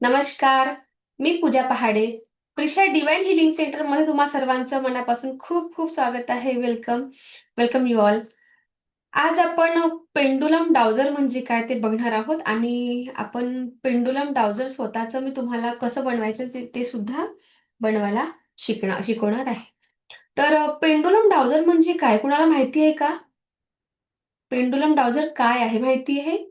नमस्कार. मी पूजा पहाडे. Prisha divine healing centre मध्ये तुम्हा सर्वांचं मनापासून खूप खूप स्वागत आहे. वेलकम. Welcome you all. आज आपण पेंडुलम डाउजर म्हणजे काय ते बघणार आहोत आणि आपण पेंडुलम डाउजर स्वतःचं मी तुम्हाला कसं बनवायचं ते सुद्धा बनवायला शिकवणार आहे. तर पेंडुलम डाउजर म्हणजे काय? कुणाला माहिती आहे का? पेंडुलम डाउजर काय आहे माहिती आहे?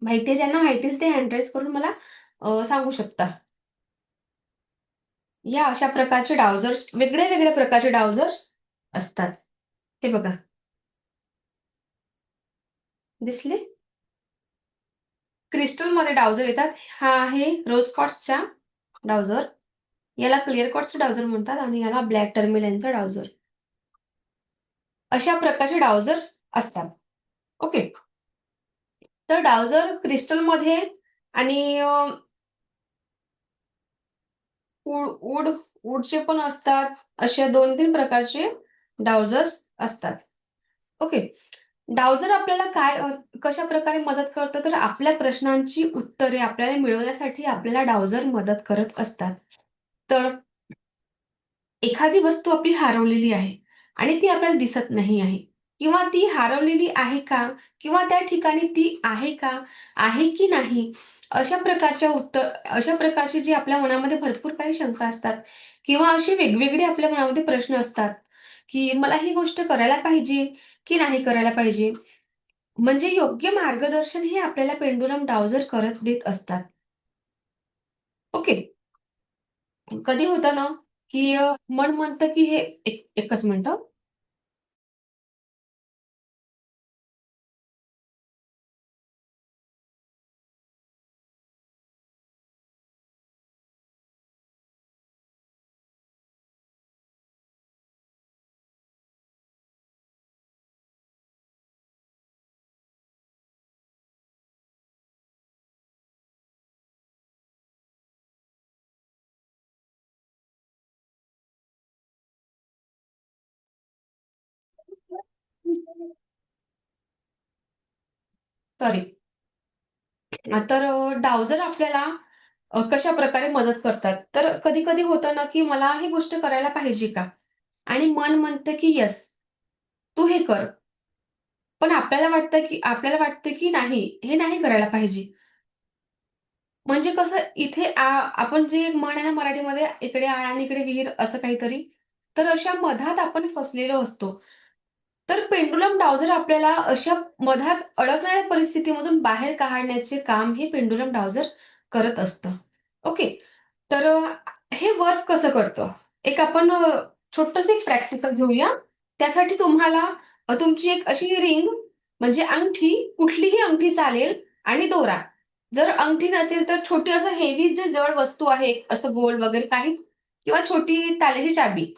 माहिती आहे, ज्यांना माहिती आहे ते हँड रेज करून मला सांगू शकता. या अशा प्रकारचे डाउझर्स, वेगळे वेगळ्या प्रकारचे डाउझर्स असतात. हे बघा, दिसले? क्रिस्टल मध्ये डाउझर येतात. हा आहे रोज कॉर्ड्सचा डाउझर. याला क्लिअर कॉर्ड्सचा डाउझर म्हणतात आणि याला ब्लॅक टर्मिलियनचा डाउझर. अशा प्रकारचे डाउझर्स असतात. ओके. तर डाउझर क्रिस्टल मध्ये आणि वूड वूडचे पण असतात. अशा 2-3 प्रकारचे डाउझर्स असतात. ओके. डाउझर आपल्याला कशा प्रकारे मदत करतं, तर आपल्या प्रश्नांची उत्तरे आपल्याला मिळवण्यासाठी आपल्याला डाउझर मदत करत असतात. तर एखादी वस्तू आपली हरवलेली आहे आणि ती आपल्याला दिसत नाही आहे, किंवा ती हरवलेली आहे का, किंवा त्या ठिकाणी ती आहे का, आहे की नाही, अशा प्रकारचे जे आपल्या मनामध्ये भरपूर काही शंका असतात, किंवा असे वेगवेगळे आपल्या मनामध्ये प्रश्न असतात, की मला ही गोष्ट करायला पाहिजे की नाही करायला पाहिजे. म्हणजे योग्य मार्गदर्शन हे आपल्याला पेंडुलम डाउझर करत देत असतात. ओके. कधी होतं ना, की मन म्हणतं की हे एकच मिनिटं. सॉरी. तर डाउझर आपल्याला कशा प्रकारे मदत करतात. तर कधी कधी होतं ना, की मला ही गोष्ट करायला पाहिजे का? आणि मन म्हणतं की येस, तू हे कर. पण आपल्याला वाटतं की नाही, हे नाही करायला पाहिजे. म्हणजे कसं इथे आपण जे मन आहे ना मराठीमध्ये, इकडे आळ आणि इकडे विहीर असं काहीतरी. तर अशा मधात आपण फसलेलो असतो. तर पेंडुलम डाउझर आपल्याला अशा मधात अडकणाऱ्या परिस्थितीमधून बाहेर काढण्याचे काम हे पेंडुलम डाउझर करत असतं. ओके. तर हे वर्क कसं करतं? एक आपण छोटंसं एक प्रॅक्टिकल घेऊया. त्यासाठी तुम्हाला तुमची एक अशी रिंग म्हणजे अंगठी, कुठलीही अंगठी चालेल, आणि दोरा. जर अंगठी नसेल तर छोटी असं हेवी जे जड वस्तू आहे, असं गोल वगैरे काही, किंवा छोटी ताल्याची चाबी,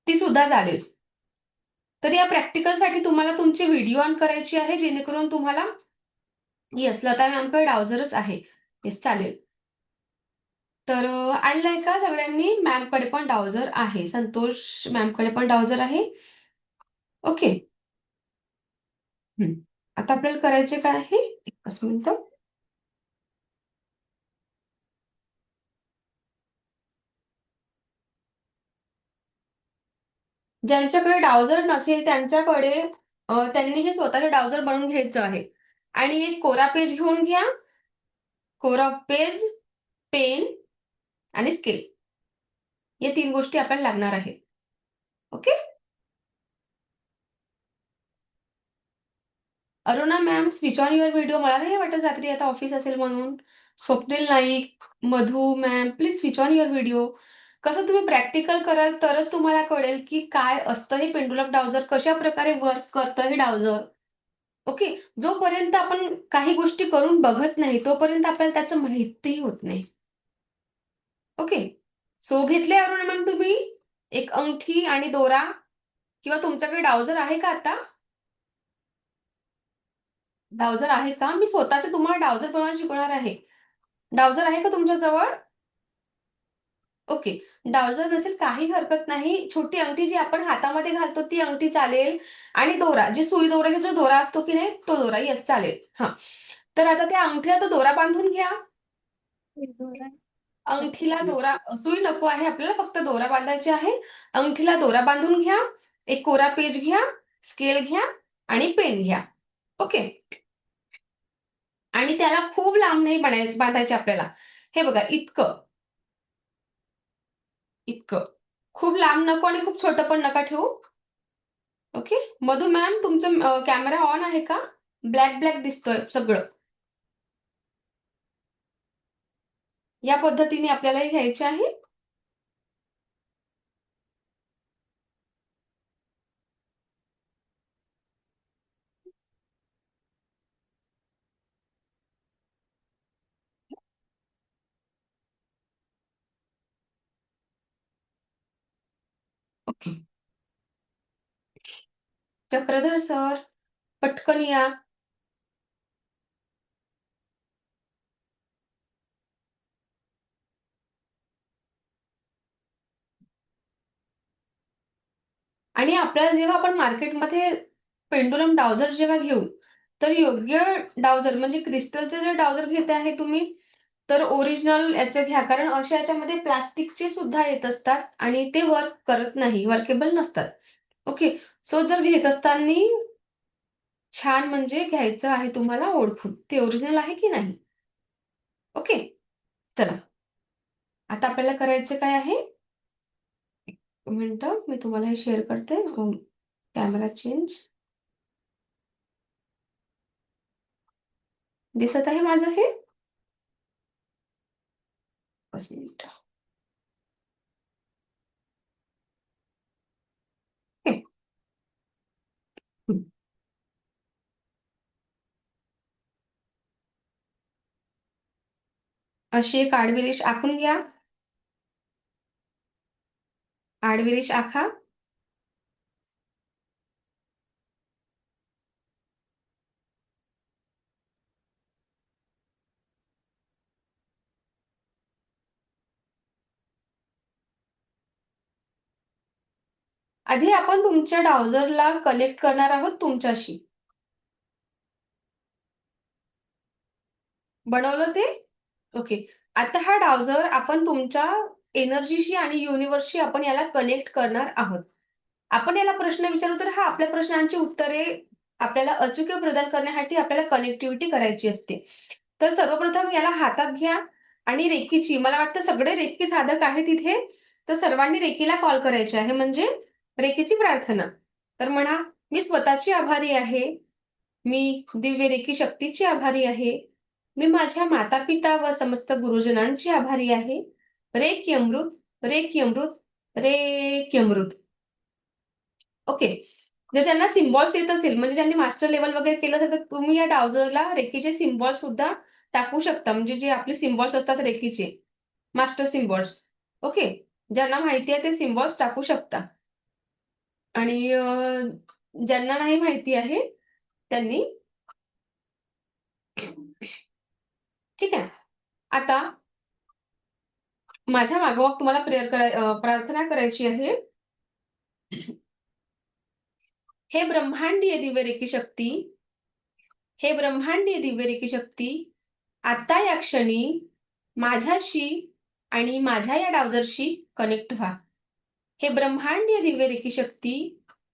ती सुद्धा चालेल. तर या प्रॅक्टिकलसाठी तुम्हाला तुमचे व्हिडिओ ऑन करायची आहे, जेणेकरून तुम्हाला येस, लता मॅमकडे डाउझरच आहे. येस, चालेल. तर आणलंय का सगळ्यांनी? मॅमकडे पण डाउझर आहे. संतोष मॅमकडे पण डाउझर आहे. ओके. हं. आता आपल्याला करायचे काय आहे? एकच मिनिटं. ज्यांच्याकडे डाउझर नसेल त्यांच्याकडे त्यांनी हे स्वतःचे डाउझर बनवून घ्यायचं आहे. आणि एक कोरा पेज घेऊन घ्या. कोरा पेज, पेन आणि स्केल. या 3 गोष्टी आपल्याला लागणार आहेत. Okay. Aruna ma'am, switch on your video. मला नाही वाटत रात्री आता ऑफिस असेल म्हणून. Swapnil Naik, Madhu ma'am, please switch on your video. कसं तुम्ही प्रॅक्टिकल कराल तरच तुम्हाला कळेल की काय असतं हे पेंडुलम डाउझर, कशा प्रकारे वर्क करतं हे डाउझर. ओके. जोपर्यंत आपण काही गोष्टी करून बघत नाही, तोपर्यंत आपल्याला त्याचं माहितीही होत नाही. ओके. सो घेतले अरुणा मॅम तुम्ही एक अंगठी आणि दोरा, किंवा तुमच्याकडे डाउझर आहे का आता? डाउझर आहे का? मी स्वतःचे तुम्हाला डाउझर बनवायला शिकवणार आहे. डाउझर आहे का तुमच्या जवळ? ओके. डावजर नसेल काही हरकत नाही. छोटी अंगठी जी आपण हातामध्ये घालतो ती अंगठी चालेल आणि दोरा, जी सुई दोऱ्याचा जो दोरा असतो की नाही तो दोरा, येस चालेल. हां. तर आता त्या अंगठीला तो दोरा बांधून घ्या. अंगठीला दोरा, सुई नको आहे आपल्याला, फक्त दोरा बांधायची आहे. अंगठीला दोरा बांधून घ्या. एक कोरा पेज घ्या, स्केल घ्या आणि पेन घ्या. ओके. आणि त्याला खूप लांब नाही बांधायचे आपल्याला. हे बघा इतकं, इतकं. खूप लांब नको आणि खूप छोटं पण नका ठेवू. ओके. मधू मॅम तुमचं कॅमेरा ऑन आहे का? ब्लॅक ब्लॅक दिसतोय सगळं. या पद्धतीने आपल्याला हे घ्यायचे आहे. ओके. चक्रधर सर, पटकन या. आणि आपल्याला जेव्हा आपण मार्केटमध्ये पेंडुलम डावजर जेव्हा घेऊ, तर योग्य डावजर म्हणजे क्रिस्टलचे जे डावजर घेते आहे तुम्ही, तर ओरिजिनल याचे घ्या. कारण अशा याच्यामध्ये प्लास्टिकचे सुद्धा येत असतात आणि ते वर्क करत नाही, वर्केबल नसतात. ओके. सो जर घेत असताना छान म्हणजे घ्यायचं आहे तुम्हाला ओळखून, ते ओरिजिनल आहे की नाही. ओके. चला, आता आपल्याला करायचं काय आहे? एक मिनिटं, मी तुम्हाला हे शेअर करते. Camera change. दिसत आहे माझं हे? बस मिनिट. अशी एक आडवी रेष आखून घ्या. आडवी रेष आखा. आधी आपण तुमच्या डाउझरला कनेक्ट करणार आहोत तुमच्याशी. बनवलं ते? ओके. आता हा डाउझर आपण तुमच्या एनर्जीशी आणि युनिव्हर्सशी आपण याला कनेक्ट करणार आहोत. आपण याला प्रश्न विचारू, तर हा आपल्या प्रश्नांची उत्तरे आपल्याला अचूक प्रदान करण्यासाठी आपल्याला कनेक्टिव्हिटी करायची असते. तर सर्वप्रथम याला हातात घ्या आणि रेकीची, मला वाटतं सगळे रेकी साधक आहेत इथे, तर सर्वांनी रेकीला कॉल करायचे आहे, म्हणजे रेकीची प्रार्थना. तर म्हणा, मी स्वतःची आभारी आहे. मी दिव्य रेकी शक्तीची आभारी आहे. मी माझ्या माता-पिता व समस्त गुरुजनांची आभारी आहे. रेकी अमृत, रेकी अमृत, रेकी अमृत. ओके. जर ज्यांना सिम्बॉल्स येत असेल, म्हणजे ज्यांनी मास्टर लेव्हल वगैरे केलं असेल, तर तुम्ही या डाउझरला रेकीचे सिम्बॉल सुद्धा टाकू शकता. म्हणजे जे आपले सिम्बॉल्स असतात रेकीचे, मास्टर सिम्बॉल्स. ओके. ज्यांना माहिती आहे ते सिम्बॉल्स टाकू शकता. आणि ज्यांना नाही माहिती आहे त्यांनी, ठीक आहे. आता माझ्या मागोमाग तुम्हाला प्रार्थना करायची आहे. हे ब्रह्मांडीय दिव्य रेकी शक्ती, हे ब्रह्मांडीय दिव्य रेकी शक्ती, आता या क्षणी माझ्याशी आणि माझ्या या डाउझरशी कनेक्ट व्हा. हे ब्रह्मांडीय दिव्य रेकी शक्ती,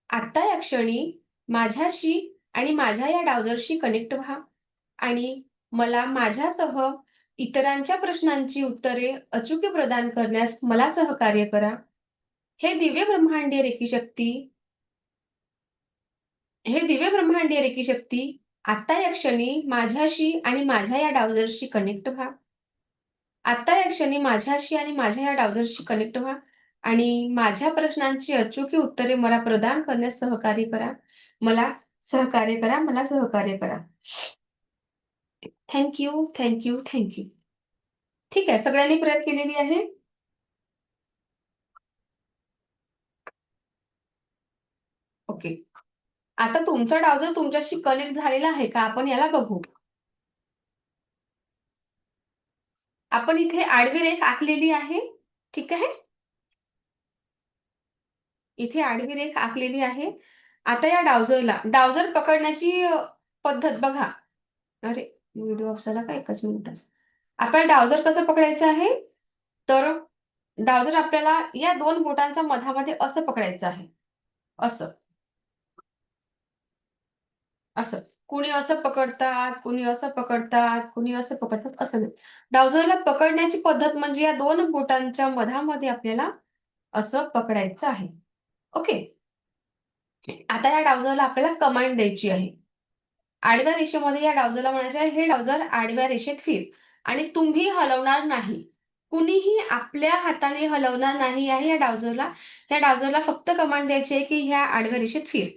आता या क्षणी माझ्याशी आणि माझ्या या डाउझरशी कनेक्ट व्हा आणि मला माझ्यासह इतरांच्या प्रश्नांची उत्तरे अचूक प्रदान करण्यास मला सहकार्य करा. हे दिव्य ब्रह्मांडीय रेकी शक्ती, हे दिव्य ब्रह्मांडीय रेकी शक्ती, आता या क्षणी माझ्याशी आणि माझ्या या डाउझरशी कनेक्ट व्हा. आता या क्षणी माझ्याशी आणि माझ्या या डाउझरशी कनेक्ट व्हा आणि माझ्या प्रश्नांची अचूक उत्तरे मला प्रदान करण्यास सहकार्य करा. मला सहकार्य करा, मला सहकार्य करा. Thank you, thank you, thank you. ठीक आहे, सगळ्यांनी प्रयत्न केलेली आहे. ओके. आता तुमचा डाउझर तुमच्याशी कनेक्ट झालेला आहे का, आपण याला बघू. आपण इथे आडवी रेख आखलेली आहे. ठीक आहे. इथे आडवी रेख आखलेली आहे. आता या डावजर पकडण्याची पद्धत बघा. अरे, व्हिडिओ ऑफ झाला का? एकच मिनिट. आपल्याला डावजर कसं पकडायचं आहे? तर डावजर आपल्याला या दोन बोटांच्या मधामध्ये असं पकडायचं आहे. असं असं. कुणी असं पकडतात, कुणी असं पकडतात, कुणी असं पकडतात, असं नाही. डावजरला पकडण्याची पद्धत म्हणजे या दोन बोटांच्या मधामध्ये आपल्याला असं पकडायचं आहे. ओके. आता या डावजरला आपल्याला कमांड द्यायची आहे. आडव्या रेषेमध्ये या डावजरला म्हणायचे आहे, हे डावजर आडव्या रेषेत फिर. आणि तुम्ही हलवणार नाही. कुणीही आपल्या हाताने हलवणार नाही आहे या डावजरला. या डावजरला फक्त कमांड द्यायची आहे की ह्या आडव्या रेषेत फिर.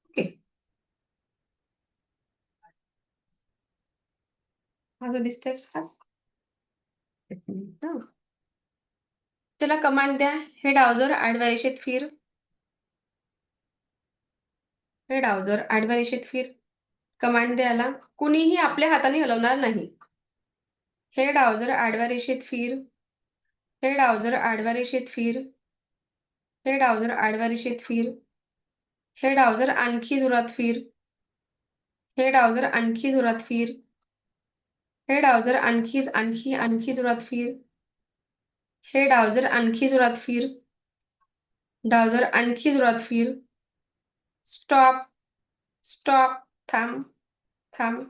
ओके. माझं दिसतंय का? एक मिनिट हं. त्याला कमांड द्या, हे डावजर आडव्या रेषेत फिर. हे डावजर आडव्या रेषेत फिर. कमांड द्यायला कुणीही आपल्या हाताने हलवणार नाही. हे डावजर आडव्या रेषेत फिर. हे डावजर आडव्या रेषेत फिर. हे डावजर आडव्या रेषेत फिर. हे डावजर आणखी जोरात फिर. हे डावजर आणखी जोरात फिर. हे डावजर आणखी आणखी आणखी जोरात फिर. हे डावजर आणखी जोरात फिर. डावजर आणखी जोरात फिर. स्टॉप. स्टॉप. थांब. थांब.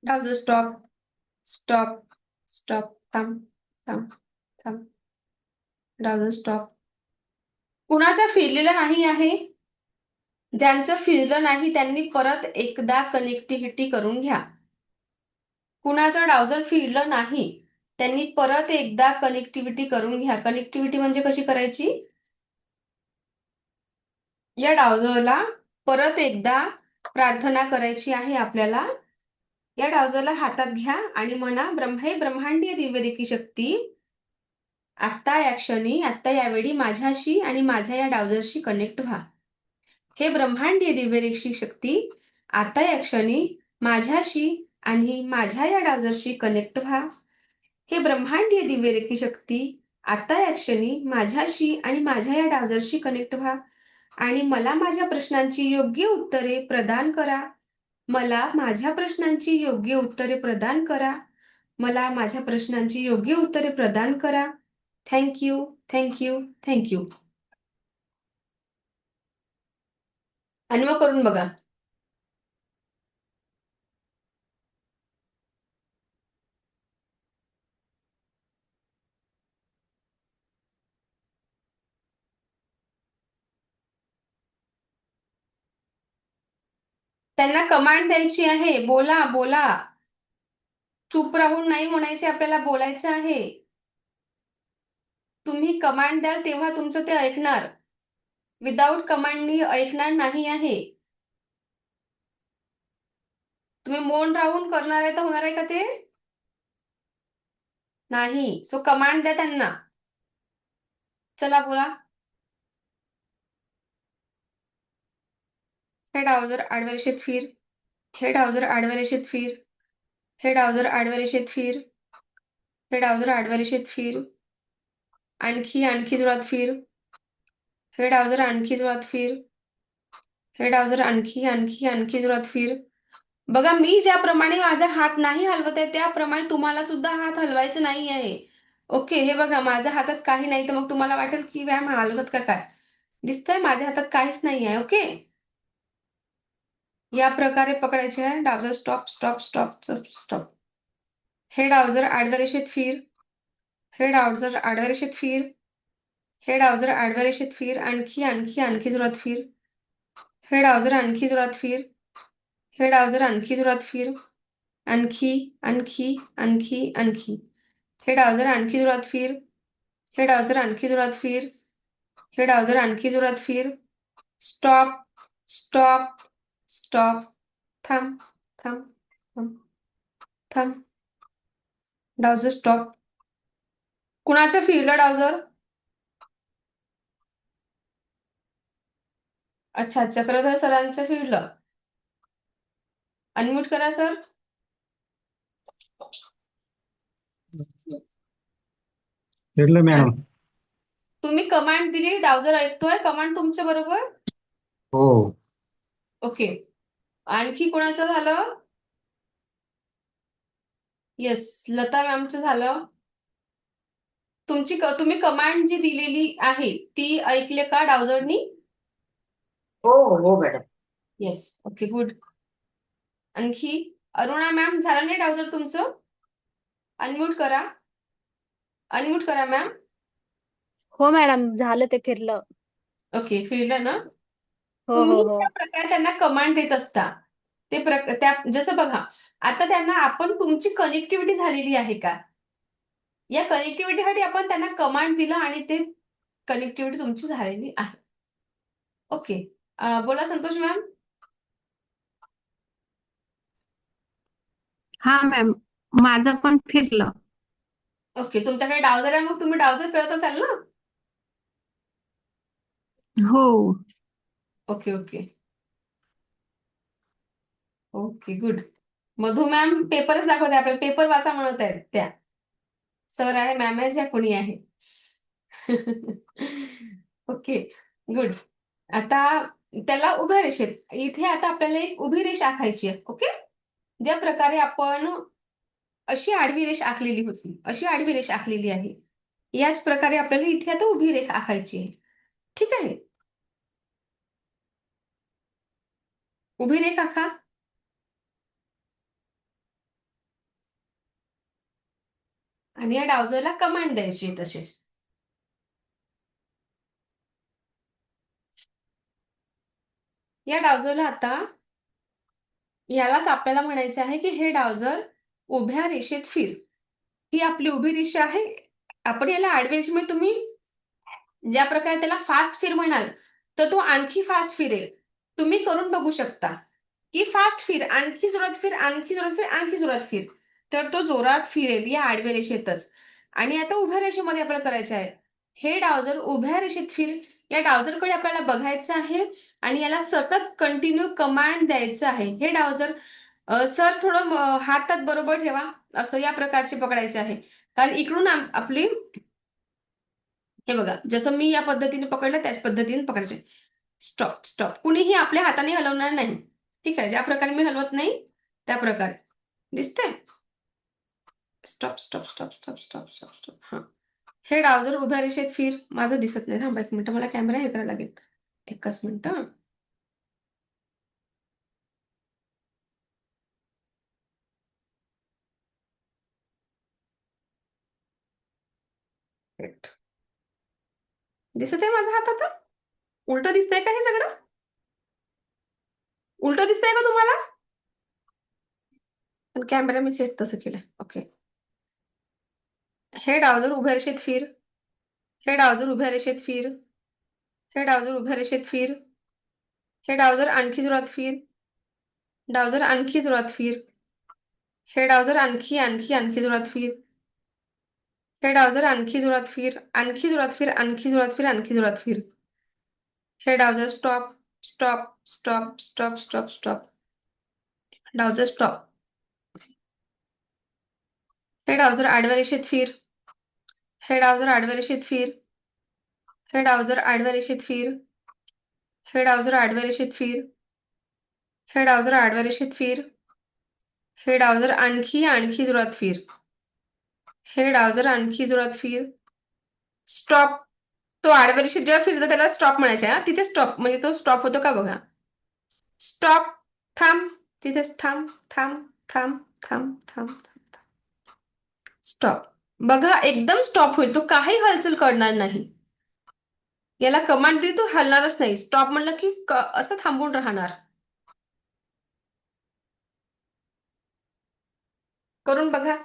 डावजर स्टॉप. स्टॉप. स्टॉप. थांब. थांब. थांब. डावजर स्टॉप. कुणाचा फिरलेला नाही आहे? ज्यांचं फिरलं नाही त्यांनी परत एकदा कनेक्टिव्हिटी करून घ्या. कुणाचं डावजर फिरलं नाही त्यांनी परत एकदा कनेक्टिव्हिटी करून घ्या. कनेक्टिव्हिटी म्हणजे कशी करायची? या डावजरला परत एकदा प्रार्थना करायची आहे आपल्याला. या डावजरला हातात घ्या आणि म्हणा, हे ब्रह्मांडीय दिव्यरेखी शक्ती आता या क्षणी, आता यावेळी माझ्याशी आणि माझ्या या डावजरशी कनेक्ट व्हा. हे ब्रह्मांडीय दिव्यरेखी शक्ती आता या क्षणी माझ्याशी आणि माझ्या या डावजरशी कनेक्ट व्हा. हे ब्रह्मांडीय दिव्यरेखी शक्ती आता या क्षणी माझ्याशी आणि माझ्या या डावजरशी कनेक्ट व्हा आणि मला माझ्या प्रश्नांची योग्य उत्तरे प्रदान करा. मला माझ्या प्रश्नांची योग्य उत्तरे प्रदान करा. मला माझ्या प्रश्नांची योग्य उत्तरे प्रदान करा. थँक्यू. थँक्यू. थँक्यू. आणि मग करून बघा. त्यांना कमांड द्यायची आहे. बोला, बोला. चूप राहून नाही म्हणायचे, आपल्याला बोलायचं आहे. तुम्ही कमांड द्याल तेव्हा तुमचं ते ऐकणार. विदाऊट कमांडनी ऐकणार नाही आहे. तुम्ही मौन राहून करणार आहे तर होणार आहे का ते? नाही. सो कमांड द्या त्यांना. चला बोला. हे डावजर आडव्या रेषेत फिर. हे डावजर आडव्या रेषेत फिर. हे डावजर आडव्या रेषेत फिर. हे डावजर आडव्या रेषेत फिर. आणखी आणखी जोरात फिर. हे डावजर आणखी जोरात फिर. हे डावजर आणखी आणखी आणखी जोरात फिर. बघा, मी ज्याप्रमाणे माझा हात नाही हलवत आहे त्याप्रमाणे तुम्हाला सुद्धा हात हलवायचा नाही आहे. ओके. हे बघा, माझ्या हातात काही नाही तर मग तुम्हाला वाटेल की व्यायाम हलवतात का काय. दिसतंय माझ्या हातात काहीच नाही आहे. ओके. या प्रकारे पकडायचे आहे. डावजर स्टॉप. स्टॉप. स्टॉप. स्टॉप. हे डावजर आडव्या रेषेत फिर. हे डावजर आडव्या रेषेत फिर. हे डावजर आडव्या रेषेत फिर. आणखी आणखी आणखी जोरात फिर. हे डावजर आणखी जोरात फिर. हे डावजर आणखी जोरात फिर. आणखी आणखी आणखी आणखी. हे डावजर आणखी जोरात फिर. हे डावजर आणखी जोरात फिर. हे डावजर आणखी जोरात फिर. स्टॉप. स्टॉप. स्टॉप. थांब. थांब. थांब. थांब. डावजर स्टॉप. कुणाचं फिरलं डावजर? अच्छा, चक्रधर सरांचं फिरलं. अनम्यूट करा सर. फिरलं अ, मॅडम. तुम्ही कमांड दिली, डाउजर ऐकतोय कमांड तुमच्या बरोबर. हो. ओके. आणखी कोणाचं झालं? येस, लता मॅमचं झालं. तुम्ही कमांड जी दिलेली आहे ती ऐकले का डाउझरनी? हो हो मॅडम. Yes, okay, good. आणखी अरुणा मॅम, झालं नाही डाउझर तुमचं? अनम्यूट करा. अनम्यूट करा मॅम. हो मॅडम, झालं ते फिरलं. ओके, फिरलं ना? हो तुम्ही हो हो. ज्या प्रकारे त्यांना कमांड देत असता त्या जसं बघा, आता त्यांना आपण तुमची कनेक्टिव्हिटी झालेली आहे का, या कनेक्टिव्हिटीसाठी आपण त्यांना कमांड दिलं आणि ते कनेक्टिव्हिटी तुमची झालेली आहे. ओके. बोला संतोष मॅम. हा मॅम, माझं पण फिरलं. ओके, तुमच्याकडे डाउझर आहे, मग तुम्ही डाउझर करत असाल ना? हो. Okay okay okay, good. Madhu ma'am पेपरच दाखवते, आपल्याला पेपर वाचा म्हणत आहेत त्या. सर आहे, मॅम आहे, ज्या कोणी आहे. Okay, good. आता त्याला उभ्या रेषेत, इथे आता आपल्याला एक उभी रेष आखायची आहे. ओके. ज्या प्रकारे आपण अशी आडवी रेष आखलेली होती, अशी आडवी रेष आखलेली आहे, याच प्रकारे आपल्याला इथे आता उभी रेख आखायची आहे. ठीक आहे, उभी रेख आखा. आणि या डावझरला कमांड द्यायची तसेच. या डावझरला आता यालाच आपल्याला म्हणायचे आहे की हे डावझर उभ्या रेषेत फिर. ही आपली उभी रेषा आहे. आपण याला आडव्या रेषेमध्ये तुम्ही ज्या प्रकारे त्याला फास्ट फिर म्हणाल, तर तो आणखी फास्ट फिरेल. तुम्ही करून बघू शकता की फास्ट फिर, आणखी जोरात फिर, आणखी जोरात फिर, आणखी जोरात फिर. तर तो जोरात फिरेल या आडव्या रेषेतच. आणि आता उभ्या रेषेमध्ये आपल्याला करायचे आहे. हे डावझर उभ्या रेषेत फिर, या डावझरकडे आपल्याला बघायचं आहे आणि याला सतत कंटिन्यू कमांड द्यायचं आहे. हे डावझर सर थोडं हातात बरोबर ठेवा, असं या प्रकारचे पकडायचे आहे. कारण इकडून आपली, हे बघा, जसं मी या पद्धतीने पकडलं त्याच पद्धतीने पकडायचे. स्टॉप स्टॉप, कुणीही आपल्या हाताने हलवणार नाही. ठीक आहे, ज्या प्रकारे मी हलवत नाही त्या प्रकारे. दिसतंय? Stop stop stop stop stop stop stop. हा, हे डावझर उभ्या रेषेत फिर. माझं दिसत नाही, थांबा एक मिनिट, मला कॅमेरा हे करायला लागेल. एकच मिनिट. दिसत आहे माझा हात आता? उलट दिसतंय का हे सगळं? उलट दिसतंय का तुम्हाला? पण कॅमेरा मी सेट तसं केलंय. ओके. हे डावझर उभ्या रेषेत फिर. हे डावझर उभ्या रेषेत फिर. हे डावझर उभ्या रेषेत फिर. हे डावझर आणखी जोरात फिर. डावझर आणखी जोरात फिर. हे डावझर आणखी आणखी आणखी जोरात फिर. हे डावझर आणखी जोरात फिर, आणखी जोरात फिर, आणखी जोरात फिर, आणखी जोरात फिर. हे डावझर stop stop stop stop stop stop. डावझर स्टॉप. हे डावझर आडव्या रेषेत फिर. हे डावझर आडव्या रेषेत फिर. हे डावझर आडव्या रेषेत फिर. हे डावझर आडव्या रेषेत फिर. हे डावझर आडव्या रेषेत फिर. हे डावझर आणखी आणखी जोरात फिर. हे डावझर आणखी जोरात फिर. स्टॉप. तो आडव्या रेषेत जेव्हा फिरतो त्याला स्टॉप म्हणायचे. हा, तिथे स्टॉप, म्हणजे तो स्टॉप होतो का बघा. स्टॉप. थांब. तिथेच थांब थांब थांब थांब थांब थांब. स्टॉप. बघा, एकदम स्टॉप होईल, तो काही हालचाल करणार नाही. याला कमांड दिली तो हलणारच नाही. स्टॉप म्हणलं की असं थांबून राहणार. करून बघा.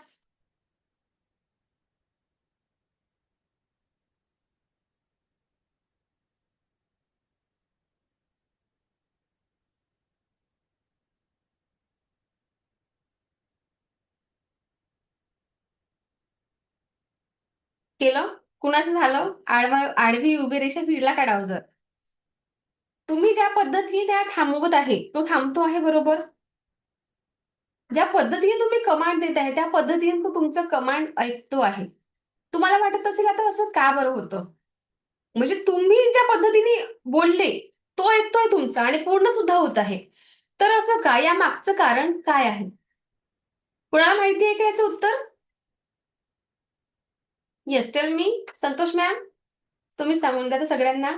केलं? कुणाचं झालं? आडवी उभी रेषा फिरला का डावझर? तुम्ही ज्या पद्धतीने त्या थांबवत आहे तो थांबतो आहे बरोबर. ज्या पद्धतीने तुम्ही कमांड देत आहे त्या पद्धतीने तो तुमचं कमांड ऐकतो आहे. तुम्हाला वाटत असेल आता असं का बरं होतं? म्हणजे तुम्ही ज्या पद्धतीने बोलले तो ऐकतोय तुमचा आणि पूर्ण सुद्धा होत आहे. तर असं का? या मागचं कारण काय आहे? कुणाला माहिती आहे का याचं उत्तर? Yes, tell me. Santosh ma'am, तुम्ही सांगून द्या तर सगळ्यांना.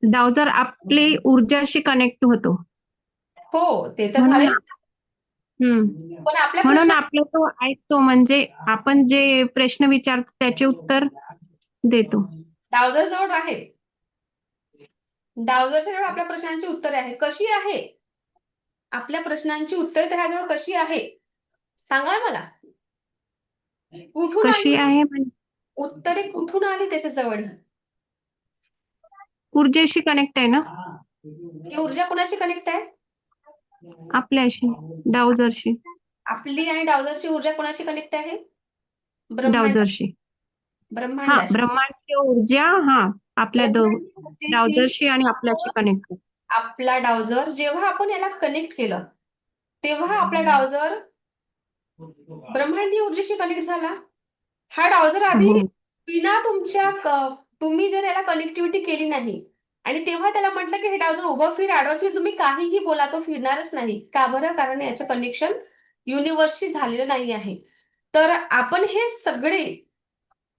ब्राउझर आपली ऊर्जाशी कनेक्ट होतो. हो, ते तर म्हणून झाले. पण आपल्या म्हणून प्रश्न आपला तो ऐकतो, म्हणजे आपण जे प्रश्न विचारतो त्याचे उत्तर देतो. ब्राउझर जवळ आहे. ब्राउझरच्या जवळ आपल्या प्रश्नांची उत्तरे आहे. कशी आहे? आपल्या प्रश्नांची उत्तरे त्याच्याजवळ कशी आहे? सांगा मला. कुठून कशी आली? आहे म्हणजे उत्तरे कुठून आली त्याच्याजवळ? ऊर्जेशी कनेक्ट आहे ना, ही ऊर्जा कुणाशी कनेक्ट आहे? आपल्याशी, ब्राउझरशी. आपली आणि ब्राउझरची ऊर्जा कोणाशी कनेक्ट आहे? ब्रह्मांड ब्राउझरशी. हा, ब्रह्मांडाशी. ब्रह्मांडीय ऊर्जा आपल्या ब्रह्मांडीय ऊर्जेशी ब्राउझरशी आणि आपल्याशी कनेक्ट. आपला ब्राउझर जेव्हा आपण याला कनेक्ट केलं तेव्हा आपला ब्राउझर ब्रह्मांडीय ऊर्जेशी कनेक्ट झाला. हा ब्राउझर आधी हो, बिना तुम्ही जर याला कनेक्टिव्हिटी केली नाही आणि तेव्हा त्याला म्हटलं की हे ब्राउझर उभं फिर आडवं फिर, तुम्ही काहीही बोला तो फिरणारच नाही. का बरं? कारण याचं कनेक्शन युनिव्हर्सशी झालेलं नाही आहे. तर आपण हे सगळे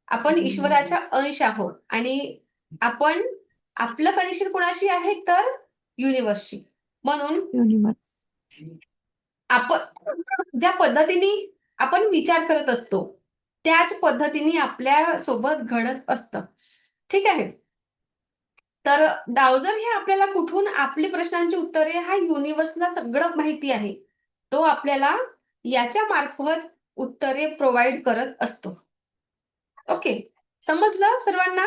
आपण ईश्वराचा अंश आहोत आणि आपण आपलं कनेक्शन कोणाशी आहे तर युनिव्हर्सशी. म्हणून युनिव्हर्स. आपण ज्या पद्धतीने आपण विचार करत असतो त्याच पद्धतीने आपल्या सोबत घडत असतं. ठीक आहे. तर ब्राउझर हे आपल्याला कुठून आपली प्रश्नांची उत्तरे हा युनिव्हर्सला सगळं माहिती आहे. तो आपल्याला याच्या मार्फत उत्तरे प्रोव्हाइड करत असतो. ओके, समजलं सर्वांना?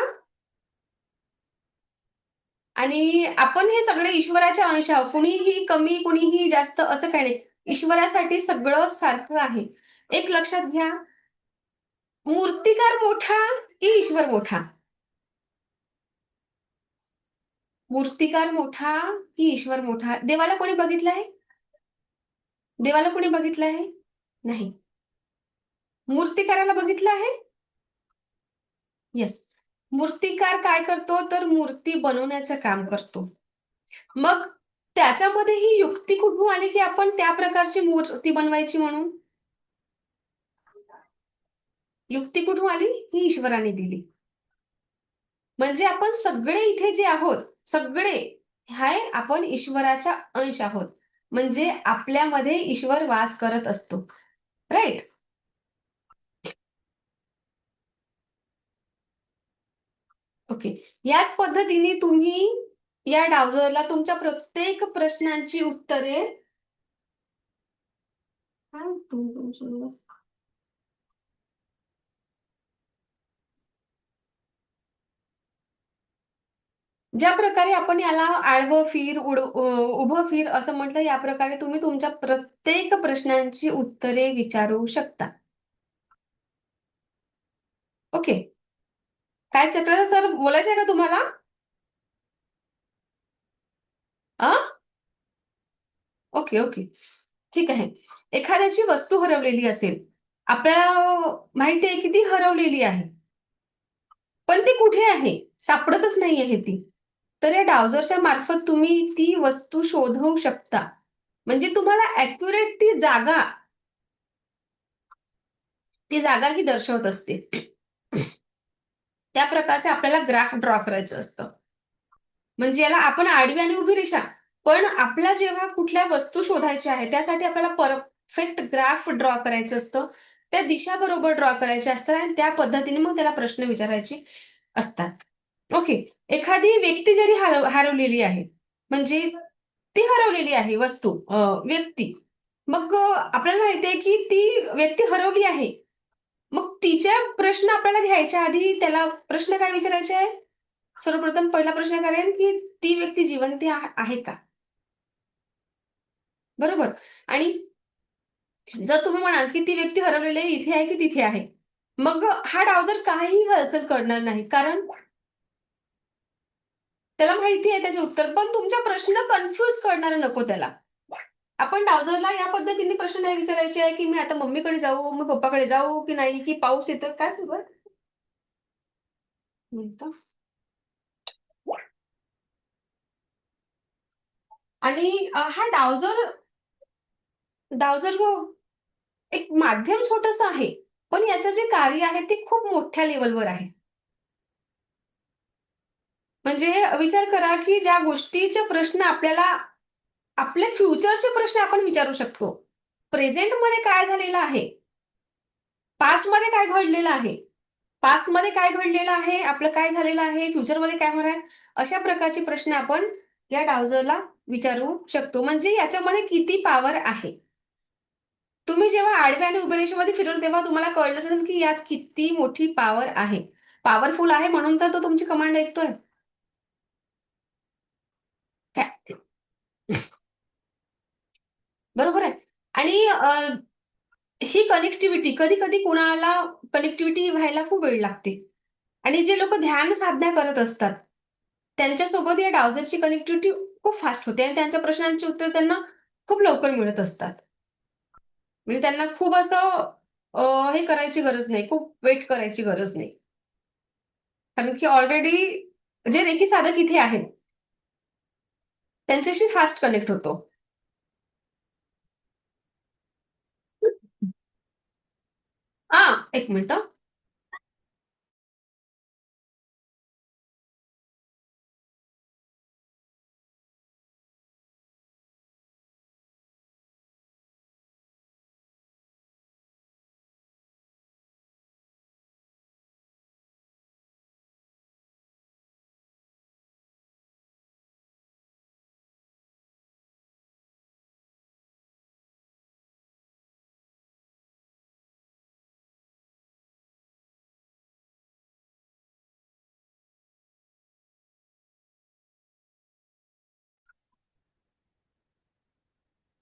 आणि आपण हे सगळे ईश्वराचे अंश आहोत. कुणीही कमी कुणीही जास्त असं काही नाही. ईश्वरासाठी सगळं सारखं आहे. एक लक्षात घ्या, मूर्तिकार मोठा की ईश्वर मोठा? मूर्तिकार मोठा की ईश्वर मोठा? देवाला कोणी बघितलं आहे? देवाला कोणी बघितलं आहे? नाही. मूर्तिकाराला बघितलं आहे? येस. मूर्तिकार काय करतो तर मूर्ती बनवण्याचं काम करतो. मग त्याच्यामध्ये ही युक्ती कुठून आली की आपण त्या प्रकारची मूर्ती बनवायची म्हणून? युक्ती कुठून आली? ही ईश्वराने दिली. म्हणजे आपण सगळे इथे जे आहोत सगळे हाय आपण ईश्वराचा अंश आहोत. म्हणजे आपल्यामध्ये ईश्वर वास करत असतो. राईट? ओके. याच पद्धतीने तुम्ही या ब्राउझरला तुमच्या प्रत्येक प्रश्नांची उत्तरे ज्या प्रकारे आपण याला आडवं फिर उभं फिर असं म्हटलं, या प्रकारे तुम्ही तुमच्या प्रत्येक प्रश्नांची उत्तरे विचारू शकता. ओके. काय चक्रधर सर बोलायचं आहे का तुम्हाला? ओके ओके, ठीक आहे. एखाद्याची वस्तू हरवलेली असेल, आपल्याला माहिती आहे की ती हरवलेली आहे, पण ती कुठे आहे? सापडतच नाही आहे ती. तर या ब्राउझरच्या मार्फत तुम्ही ती वस्तू शोधू शकता. म्हणजे तुम्हाला ऍक्युरेट ती जागा ही दर्शवत असते. त्या प्रकारचे आपल्याला ग्राफ ड्रॉ करायचं असतं. म्हणजे याला आपण आडवी आणि उभी रेषा, पण आपल्या जेव्हा कुठल्या वस्तू शोधायच्या आहे त्यासाठी आपल्याला परफेक्ट ग्राफ ड्रॉ करायचं असतं. त्या दिशा बरोबर ड्रॉ करायच्या असतात आणि त्या पद्धतीने मग त्याला प्रश्न विचारायचे असतात. ओके. एखादी व्यक्ती जरी हरवलेली आहे, म्हणजे ती हरवलेली आहे वस्तू, व्यक्ती. मग आपल्याला माहिती आहे की ती व्यक्ती हरवली आहे. मग तिच्या प्रश्न आपल्याला घ्यायच्या आधी त्याला प्रश्न काय विचारायचे आहे? सर्वप्रथम पहिला प्रश्न करेन की ती व्यक्ती जिवंत आहे का? बरोबर. आणि जर तुम्ही म्हणाल की ती व्यक्ती हरवलेली आहे, इथे आहे की तिथे आहे, मग हा ब्राउझर काहीही हालचाल करणार नाही. कारण त्याला माहिती आहे त्याचे उत्तर, पण तुमचा प्रश्न कन्फ्युज करणार नको त्याला. आपण डावजरला या पद्धतीने प्रश्न नाही विचारायचे आहे की मी आता मम्मीकडे जाऊ, मी पप्पाकडे जाऊ की नाही, की पाऊस येतोय, काय सुरू आहे? मिनिटं. आणि हा डावजर एक माध्यम छोटस आहे, पण याचं जे कार्य आहे ते खूप मोठ्या लेवलवर आहे. म्हणजे विचार करा की ज्या गोष्टीचे प्रश्न आपल्याला आपल्या फ्युचरचे प्रश्न आपण विचारू शकतो. प्रेझेंट मध्ये काय झालेलं आहे, पास्ट मध्ये काय घडलेलं आहे, पास्ट मध्ये काय घडलेलं आहे, आपलं काय झालेलं आहे, फ्युचर मध्ये काय होणार आहे, अशा प्रकारचे प्रश्न आपण या डावजरला विचारू शकतो. म्हणजे याच्यामध्ये किती पॉवर आहे. तुम्ही जेव्हा आडव्या आणि उभ्या रेषेमध्ये फिरवलं तेव्हा तुम्हाला कळलं असेल की यात किती मोठी पॉवर आहे. पॉवरफुल आहे म्हणून तर तो तुमची कमांड ऐकतोय. काय? बरोबर आहे. आणि ही कनेक्टिव्हिटी कधी कधी कुणाला कनेक्टिव्हिटी व्हायला खूप वेळ लागते. आणि जे लोक ध्यान साधना करत असतात त्यांच्यासोबत या डावजरची कनेक्टिव्हिटी खूप फास्ट होते आणि त्यांच्या प्रश्नांची उत्तर त्यांना खूप लवकर मिळत असतात. म्हणजे त्यांना खूप असं हे करायची गरज नाही, खूप वेट करायची गरज नाही. कारण की ऑलरेडी जे रेखी साधक इथे आहेत त्यांच्याशी फास्ट कनेक्ट होतो. हा, एक मिनिट.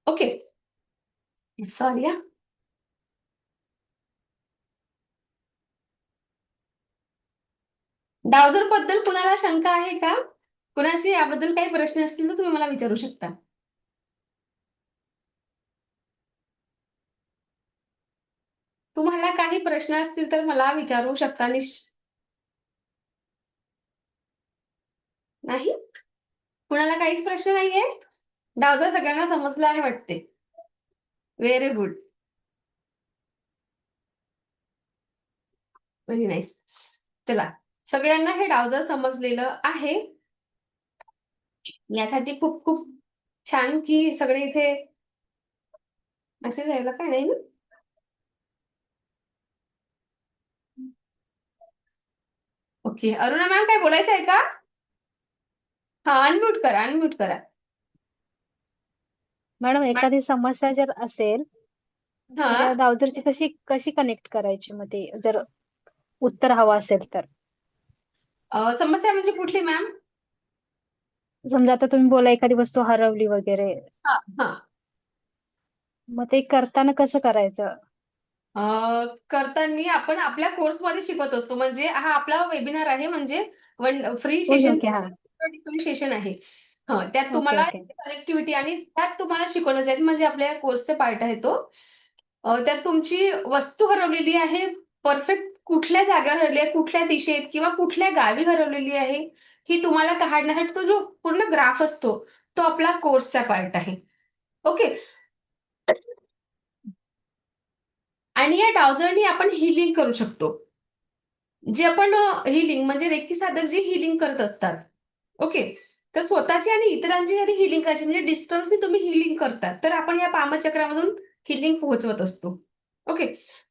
ओके, सॉरी हा. डावजर बद्दल कुणाला शंका आहे का? कुणाशी याबद्दल काही प्रश्न असतील तर तुम्ही मला विचारू शकता. तुम्हाला काही प्रश्न असतील तर मला विचारू शकता. नाही, कुणाला काहीच प्रश्न नाहीये. डावजर सगळ्यांना समजला आहे वाटते. Very good, very nice. चला, सगळ्यांना हे डावजर समजलेलं आहे. यासाठी खूप खूप छान की सगळे इथे मेसेज यायला काय नाही ना. ओके, अरुणा मॅम काय बोलायचं आहे का? हा, अनम्यूट करा, अनम्यूट करा. मॅडम एखादी समस्या जर असेल हा, तर डावजरची कशी कशी कनेक्ट करायची, मग ते जर उत्तर हवं असेल तर? समस्या म्हणजे कुठली मॅम? समजा आता तुम्ही बोला एखादी वस्तू हरवली वगैरे, हा हा. मग ते करताना कसं करायचं? करताना आपण आपल्या कोर्समध्ये शिकवत असतो. म्हणजे हा आपला वेबिनार आहे, म्हणजे फ्री ओके सेशन, ओके, हा. सेशन आहे. त्यात ओके तुम्हाला ओके. कनेक्टिव्हिटी आणि त्यात तुम्हाला शिकवलं जाईल. म्हणजे आपल्या कोर्सचा पार्ट आहे तो. त्यात तुमची वस्तू हरवलेली आहे, परफेक्ट कुठल्या जागेवर हरवली आहे, कुठल्या दिशेत किंवा कुठल्या गावी हरवलेली आहे, ही तुम्हाला काढण्यासाठी तो जो पूर्ण ग्राफ असतो तो आपला कोर्सचा पार्ट आहे. ओके. आणि या डावजरनी आपण हिलिंग करू शकतो. जे आपण हिलिंग म्हणजे रेकी साधक जे हिलिंग करत असतात. ओके. तर स्वतःची आणि इतरांची जरी हिलिंग करायची म्हणजे डिस्टन्सनी तुम्ही हिलिंग करता, तर आपण या पामचक्रामधून हिलिंग पोहोचवत असतो. ओके.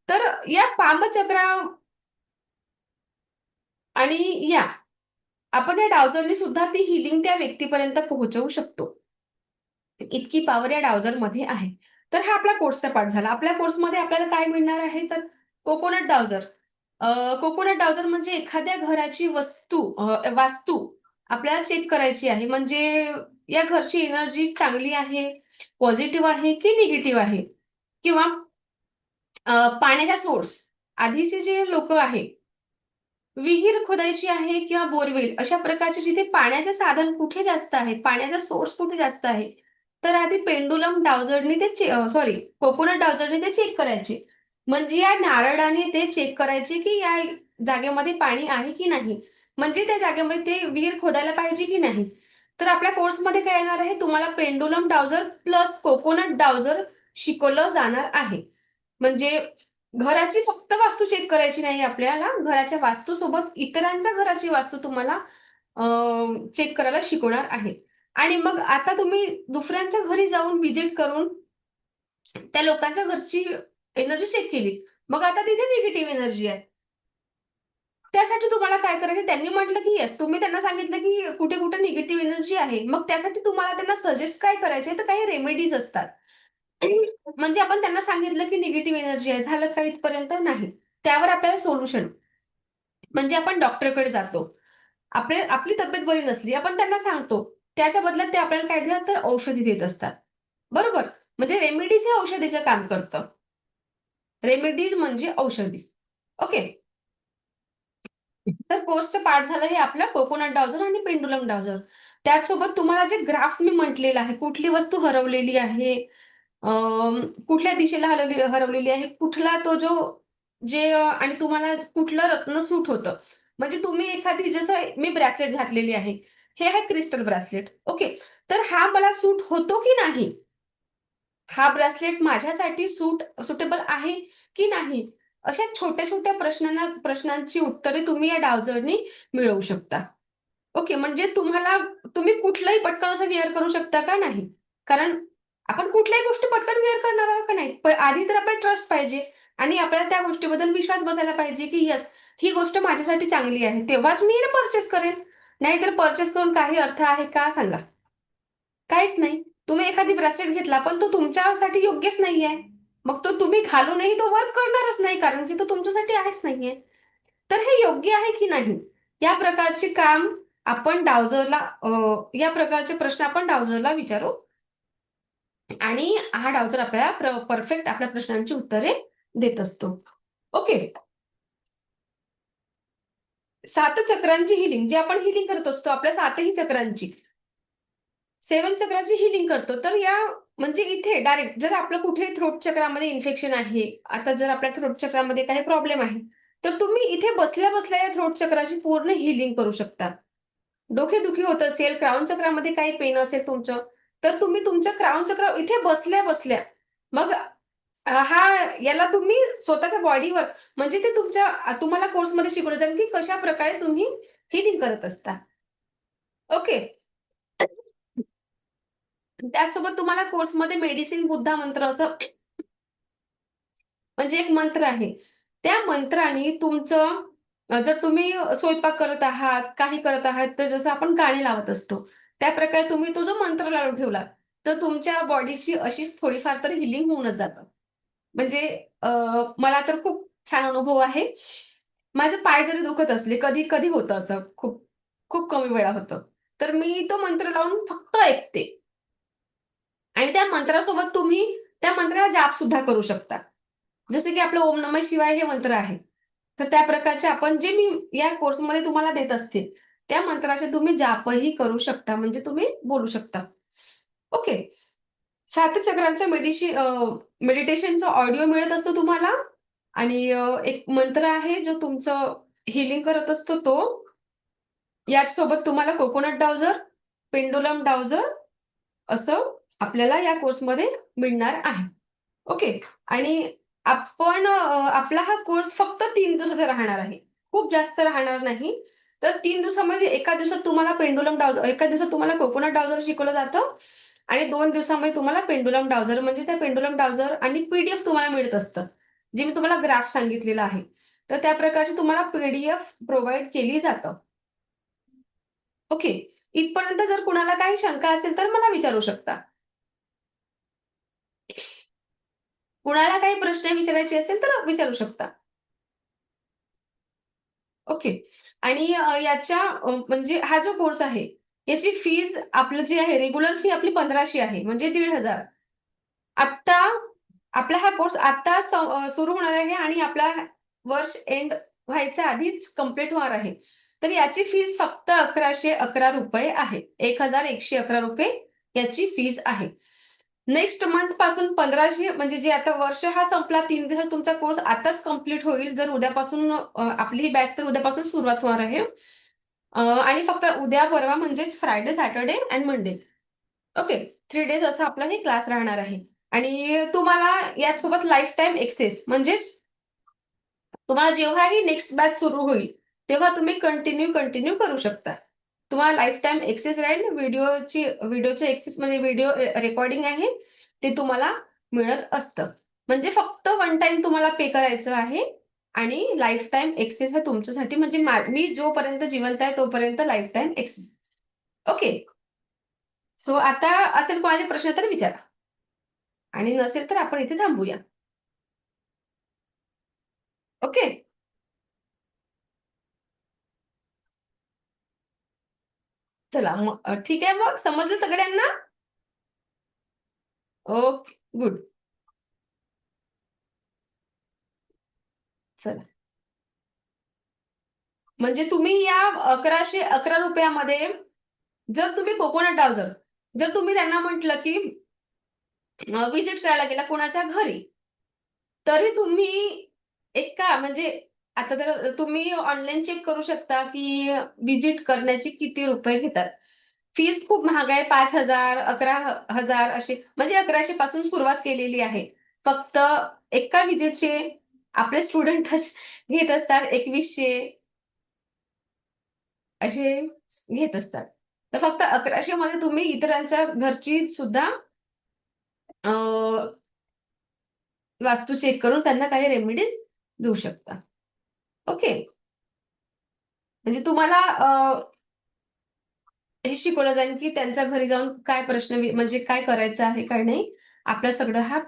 तर या पामचक्रा आणि आपण या डावजरनी सुद्धा ती हिलिंग त्या व्यक्तीपर्यंत पोहोचवू शकतो. इतकी पॉवर या डावजरमध्ये आहे. तर हा आपला कोर्सचा पार्ट झाला. आपल्या कोर्समध्ये आपल्याला काय मिळणार आहे, तर कोकोनट डावजर. कोकोनट डावजर म्हणजे एखाद्या घराची वास्तू आपल्याला चेक करायची आहे. म्हणजे या घरची एनर्जी चांगली आहे, पॉझिटिव्ह आहे की निगेटिव्ह आहे. किंवा पाण्याचा सोर्स, आधीचे जे लोक आहे, विहीर खोदायची आहे किंवा बोरवेल, अशा प्रकारचे जिथे पाण्याचे साधन कुठे जास्त आहे, पाण्याचा सोर्स कुठे जास्त आहे, तर आधी पेंडुलम डावजरनी ते सॉरी कोकोनट डावजरनी ते चेक करायचे. म्हणजे या नारळाने ते चेक करायचे की या जागेमध्ये पाणी आहे की नाही. म्हणजे त्या जागेमध्ये ते विहीर खोदायला पाहिजे की नाही. तर आपल्या कोर्समध्ये काय येणार आहे, तुम्हाला पेंडुलम डावजर प्लस कोकोनट डावजर शिकवलं जाणार आहे. म्हणजे घराची फक्त वास्तू चेक करायची नाही आपल्याला, घराच्या वास्तूसोबत इतरांच्या घराची वास्तू तुम्हाला चेक करायला शिकवणार आहे. आणि मग आता तुम्ही दुसऱ्यांच्या घरी जाऊन व्हिजिट करून त्या लोकांच्या घरची एनर्जी चेक केली. मग आता तिथे निगेटिव्ह एनर्जी आहे. त्यासाठी तुम्हाला काय करायचं, त्यांनी म्हटलं की येस, तुम्ही त्यांना सांगितलं की कुठे कुठे निगेटिव्ह एनर्जी आहे. मग त्यासाठी तुम्हाला त्यांना सजेस्ट काय करायचे, तर काही रेमेडीज असतात. म्हणजे आपण त्यांना सांगितलं की निगेटिव्ह एनर्जी आहे, झालं का इथपर्यंत? नाही. त्यावर आपल्याला सोल्युशन म्हणजे आपण डॉक्टरकडे जातो. आपली तब्येत बरी नसली, आपण त्यांना सांगतो. त्याच्या बदल्यात ते आपल्याला काय देतात, तर औषधी देत असतात. बरोबर? म्हणजे रेमेडीज हे औषधीचं काम करतं. रेमेडीज म्हणजे औषधी. ओके. तर कोर्सचं पार्ट झालं हे आपलं कोकोनट डावजर आणि पेंडुलम डावजर. त्याचसोबत तुम्हाला जे ग्राफ मी म्हटलेलं आहे, कुठली वस्तू हरवलेली आहे, कुठल्या दिशेला हरवलेली आहे, कुठला तो आणि तुम्हाला कुठलं रत्न सूट होतं. म्हणजे तुम्ही एखादी जसं मी ब्रॅसलेट घातलेली आहे. हे आहे क्रिस्टल ब्रॅसलेट. ओके. तर हा मला सूट होतो की नाही? हा ब्रेसलेट माझ्यासाठी सुटेबल आहे की नाही? अशा छोट्या-छोट्या प्रश्नांची उत्तरे तुम्ही या डावजरनी मिळवू शकता. ओके. म्हणजे तुम्ही कुठलंही पटकन असं वेअर करू शकता का? नाही. कारण आपण कुठल्याही गोष्टी पटकन वेअर करणार आहोत का नाही? पण आधी तर आपल्याला ट्रस्ट पाहिजे आणि आपल्याला त्या गोष्टीबद्दल विश्वास बसायला पाहिजे, की येस, ही गोष्ट माझ्यासाठी चांगली आहे. तेव्हाच मी पर्चेस करेन. नाहीतर पर्चेस करून काही अर्थ आहे का सांगा? काहीच नाही. तुम्ही एखादी ब्रेसलेट घेतला, पण तो तुमच्यासाठी योग्यच नाहीये. मग तो तुम्ही घालूनही तो वर्क करणारच नाही, कारण की तो तुमच्यासाठी आहेच नाहीये. तर हे योग्य आहे की नाही? या प्रकारचे काम आपण या प्रकारचे प्रश्न आपण डावजरला विचारू आणि हा डावजर आपल्याला परफेक्ट आपल्या प्रश्नांची उत्तरे देत असतो. ओके. 7 चक्रांची हिलिंग, जे आपण हिलिंग करत असतो आपल्या 7ही चक्रांची. 7 चक्राची हिलिंग करतो. तर म्हणजे इथे डायरेक्ट जर आपलं कुठे थ्रोट चक्रामध्ये इन्फेक्शन आहे, आता जर आपल्या थ्रोट चक्रामध्ये काही प्रॉब्लेम आहे, तर तुम्ही इथे बसल्या-बसल्या या थ्रोट चक्राची पूर्ण हिलिंग करू शकता. डोकेदुखी होत असेल, क्राउन चक्रामध्ये काही पेन असेल तुमचं, तर तुम्ही तुमच्या क्राउन चक्र इथे बसल्या-बसल्या मग याला तुम्ही स्वतःच्या बॉडीवर म्हणजे ते तुम्हाला कोर्समध्ये शिकवलं जाईल, की कशाप्रकारे तुम्ही हिलिंग करत असता. ओके. त्याचसोबत तुम्हाला कोर्समध्ये मेडिसिन बुद्धा मंत्र असं म्हणजे एक मंत्र आहे. त्या मंत्राने जर तुम्ही स्वयंपाक करत आहात, काही करत आहात, तर जसं आपण गाणी लावत असतो. त्याप्रकारे तुम्ही तो जो मंत्र लावून ठेवला, तर तुमच्या बॉडीची अशीच थोडीफार तरी हिलिंग होऊनच जातं. म्हणजे मला तर खूप छान अनुभव आहे. माझे पाय जरी दुखत असले, कधी-कधी होतं असं खूप, खूप कमी वेळा होतं. तर मी तो मंत्र लावून फक्त ऐकते. आणि त्या मंत्रासोबत तुम्ही त्या मंत्राला जाप सुद्धा करू शकता. जसं की आपलं ओम नमः शिवाय हे मंत्र आहे. तर त्या प्रकारचे आपण जे मी या कोर्समध्ये तुम्हाला देत असते, त्या मंत्राचे तुम्ही जापही करू शकता. म्हणजे तुम्ही बोलू शकता. ओके. 7 चक्रांच्या मेडिटेशनचा ऑडिओ मिळत असतो तुम्हाला आणि एक मंत्र आहे जो तुमचं हीलिंग करत असतो तो. याचसोबत तुम्हाला कोकोनट डावजर, पेंडुलम डावजर असं आपल्याला या कोर्समध्ये मिळणार आहे. ओके. आणि आपला हा कोर्स फक्त 3 दिवसाचा राहणार आहे. खूप जास्त राहणार नाही. तर 3 दिवसामध्ये एका दिवसात तुम्हाला एका दिवसात तुम्हाला कोकोनट डावजर शिकवलं जातं आणि 2 दिवसामध्ये तुम्हाला पेंडुलम डावजर म्हणजे त्या पेंडुलम डावजर आणि पीडीएफ तुम्हाला मिळत असतं. जे मी तुम्हाला ग्राफ सांगितलेलं आहे. तर त्या प्रकारची तुम्हाला पीडीएफ प्रोव्हाईड केली जातं. ओके. इथपर्यंत जर कुणाला काही शंका असेल तर मला विचारू शकता. कुणाला काही प्रश्न विचारायचे असेल तर विचारू शकता. ओके. आणि म्हणजे हा जो कोर्स आहे, याची फीज आपलं जे आहे रेग्युलर फी आपली 1500 आहे म्हणजे 1,500. आत्ता आपला हा कोर्स आत्ता सुरू होणार आहे आणि आपला वर्ष एंड व्हायच्या आधीच कंप्लीट होणार आहे. तर याची फीज फक्त ₹1,111 आहे. ₹1,111 याची फीज आहे. नेक्स्ट मंथ पासून 1500 म्हणजे जे आता वर्ष हा संपला, 3 दिवस तुमचा कोर्स आताच कम्प्लीट होईल. जर उद्यापासून आपली ही बॅच तर उद्यापासून सुरुवात होणार आहे. आणि फक्त उद्या परवा म्हणजेच Friday, Saturday and Monday. Okay, 3 days असा आपला हे क्लास राहणार आहे. आणि तुम्हाला यासोबत लाईफ टाईम एक्सेस म्हणजेच तुम्हाला जेव्हाही नेक्स्ट बॅच सुरू होईल तेव्हा तुम्ही कंटिन्यू करू शकता. तुम्हाला लाईफ टाईम एक्सेस राहील. व्हिडिओचे एक्सेस म्हणजे व्हिडिओ रेकॉर्डिंग आहे ते तुम्हाला मिळत असतं. म्हणजे फक्त वन टाइम तुम्हाला पे करायचं आहे आणि लाईफ टाईम एक्सेस हे तुमच्यासाठी म्हणजे मी जोपर्यंत जिवंत आहे तोपर्यंत life time access. Okay, so आता असेल कोणाचे प्रश्न तर विचारा आणि नसेल तर आपण इथे थांबूया. ओके, चला ठीक आहे. मग समजलं सगळ्यांना? Okay, good. चला, म्हणजे तुम्ही या 1111 रुपयामध्ये जर तुम्ही कोकोनट डाउझर जर तुम्ही त्यांना म्हटलं की विजिट करायला गेला कोणाच्या घरी, तरी तुम्ही एका म्हणजे आता तर तुम्ही ऑनलाईन चेक करू शकता की विजिट करण्याचे किती रुपये घेतात. फीस खूप महाग आहे. 5,000, 11,000 असे म्हणजे 1100 पासून सुरुवात केलेली आहे. फक्त एका विजिटचे आपले स्टुडंटच घेत असतात 2100 असे घेत असतात. तर फक्त 1100 मध्ये तुम्ही इतरांच्या घरची सुद्धा वास्तू चेक करून त्यांना काही रेमेडीज देऊ शकता. ओके, म्हणजे तुम्हाला हे शिकवलं जाईल की त्यांच्या घरी जाऊन काय प्रश्न म्हणजे काय करायचं आहे काय नाही. आपला सगळं हा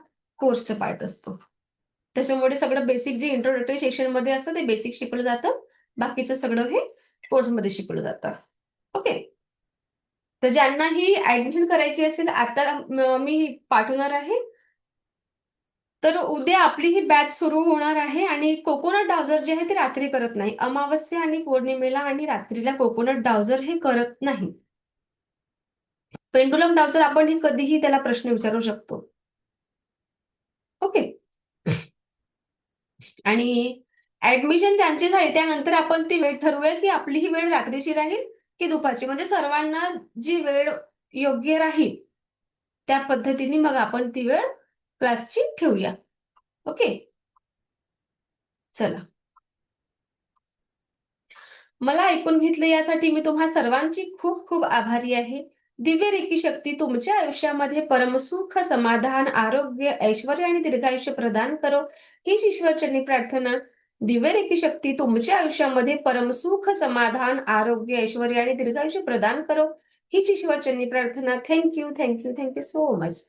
कोर्सचा पार्ट असतो. त्याच्यामुळे सगळं बेसिक जे इंट्रोडक्टरी सेक्शन मध्ये असतं ते बेसिक शिकवलं जातं. बाकीचं सगळं हे कोर्समध्ये शिकवलं जातं. ओके, तर ज्यांना ही ऍडमिशन करायची असेल आता मी पाठवणार आहे. तर उद्या आपली ही बॅच सुरू होणार आहे आणि कोकोनट डाउझर जे आहे ते रात्री करत नाही. अमावस्या आणि पौर्णिमेला आणि रात्रीला कोकोनट डाउझर हे करत नाही. पेंडुलम डाउझर आपण हे कधीही त्याला प्रश्न विचारू शकतो. ओके, आणि ऍडमिशन ज्यांची झाली त्यानंतर आपण ती वेळ ठरवूया की आपली ही वेळ रात्रीची राहील की दुपारची. म्हणजे सर्वांना जी वेळ योग्य राहील त्या पद्धतीने मग आपण ती वेळ क्लासची ठेवूया. ओके, चला. मला ऐकून घेतलं यासाठी मी तुम्हा सर्वांची खूप खूप आभारी आहे. दिव्य रेकी शक्ती तुमच्या आयुष्यामध्ये परमसुख, समाधान, आरोग्य, ऐश्वर्य आणि दीर्घायुष्य प्रदान करो हीच ईश्वरचरणी प्रार्थना. दिव्य रेकी शक्ती तुमच्या आयुष्यामध्ये परमसुख, समाधान, आरोग्य, ऐश्वर्य आणि दीर्घायुष्य प्रदान करो हीच ईश्वरचरणी प्रार्थना. Thank you so much.